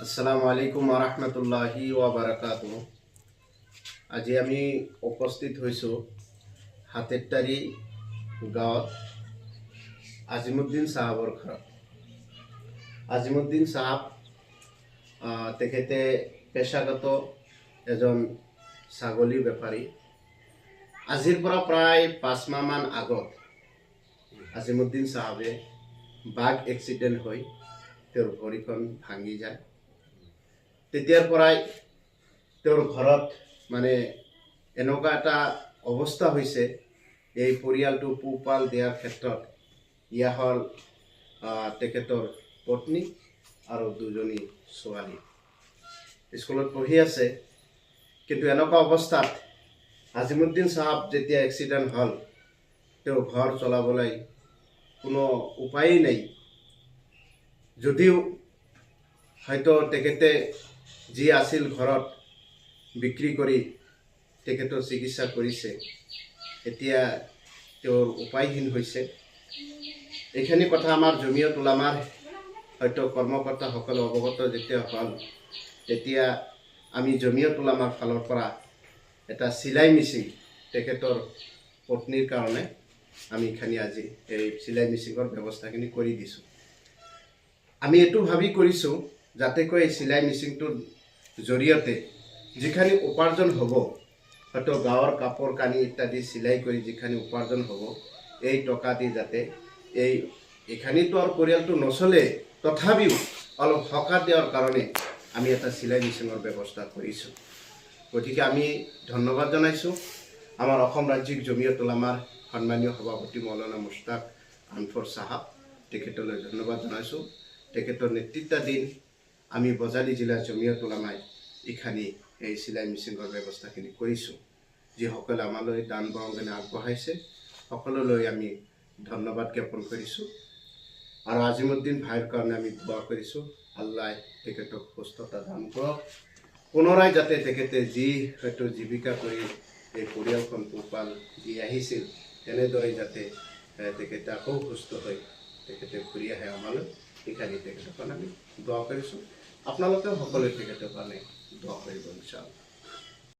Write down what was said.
আসসালামু আলাইকুম ওয়া বাৰাকাতুহু। আজি আমি উপস্থিত হৈছোঁ হাতেৰটাৰী গাঁৱত আজিমুদ্দিন চাহাবৰ ঘৰত। আজিমুদ্দিন চাহাব তেখেতে পেশাগত এজন ছাগলী বেপাৰী। আজিৰ পৰা প্ৰায় 5 মাহমান আগত আজিমুদ্দিন চাহাবে বাঘ এক্সিডেণ্ট হৈ তেওঁৰ ভৰিখন ভাঙি যায়। তেতিয়াৰ পৰাই তেওঁৰ ঘৰত মানে এনেকুৱা এটা অৱস্থা হৈছে, এই পৰিয়ালটো পোহপাল দিয়াৰ ক্ষেত্ৰত ইয়া হ'ল তেখেতৰ পত্নী আৰু দুজনী ছোৱালী স্কুলত পঢ়ি আছে। কিন্তু এনেকুৱা অৱস্থাত আজিমুদ্দিন চাহাব যেতিয়া এক্সিডেণ্ট হ'ল, তেওঁ ঘৰ চলাবলৈ কোনো উপায়েই নাই। যদিও হয়তো তেখেতে যি আছিল ঘৰত বিক্ৰী কৰি তেখেতৰ চিকিৎসা কৰিছে, এতিয়া তেওঁৰ উপায়হীন হৈছে। এইখিনি কথা আমাৰ জমিয়ত উলামাৰ হয়তো কৰ্মকৰ্তাসকলে অৱগত যেতিয়া হ'ল, তেতিয়া আমি জমিয়ত উলামাৰ ফালৰ পৰা এটা চিলাই মেচিন তেখেতৰ পত্নীৰ কাৰণে আমি আজি এই চিলাই মেচিনৰ ব্যৱস্থাখিনি কৰি দিছোঁ। আমি এইটো ভাবি কৰিছোঁ যাতেকৈ এই চিলাই মেচিনটোৰ জৰিয়তে যিখিনি উপাৰ্জন হ'ব, হয়তো গাঁৱৰ কাপোৰ কানি ইত্যাদি চিলাই কৰি যিখিনি উপাৰ্জন হ'ব, এই টকা দি যাতে এইখিনিতো আৰু পৰিয়ালটো নচলে, তথাপিও অলপ সকাহ দিয়াৰ কাৰণে আমি এটা চিলাই মেচিনৰ ব্যৱস্থা কৰিছোঁ। গতিকে আমি ধন্যবাদ জনাইছোঁ আমাৰ অসম ৰাজ্যিক জমিয়ত উলামাৰ সন্মানীয় সভাপতি মৌলানা মুস্তাক আনফৰ চাহাব, তেখেতলৈ ধন্যবাদ জনাইছোঁ। তেখেতৰ নেতৃত্বাধীন আমি বজালী জিলা জমিয়ত উলামাই এই চিলাই মেচিনৰ ব্যৱস্থাখিনি কৰিছোঁ। যিসকলে আমালৈ দান বৰঙণি আগবঢ়াইছে সকলোলৈ আমি ধন্যবাদ জ্ঞাপন কৰিছোঁ। আৰু আজিমুদ্দিন ভাইৰ কাৰণে আমি দোৱা কৰিছোঁ, আল্লাহ তেখেতক সুস্থতা দান কৰক। পুনৰাই যাতে তেখেতে যি হয়তো জীৱিকা কৰি এই পৰিয়ালখন পোহপাল দি আহিছিল, তেনেদৰে যাতে তেখেতে আকৌ সুস্থ হৈ তেখেতে ঘূৰি আহে আমালৈ, তেখেতৰ কাৰণে আমি দোৱা কৰিছোঁ। আপোনালোকেও সকলোৱে তেখেতৰ কাৰণে দোৱা কৰিব ইনশাআল্লাহ।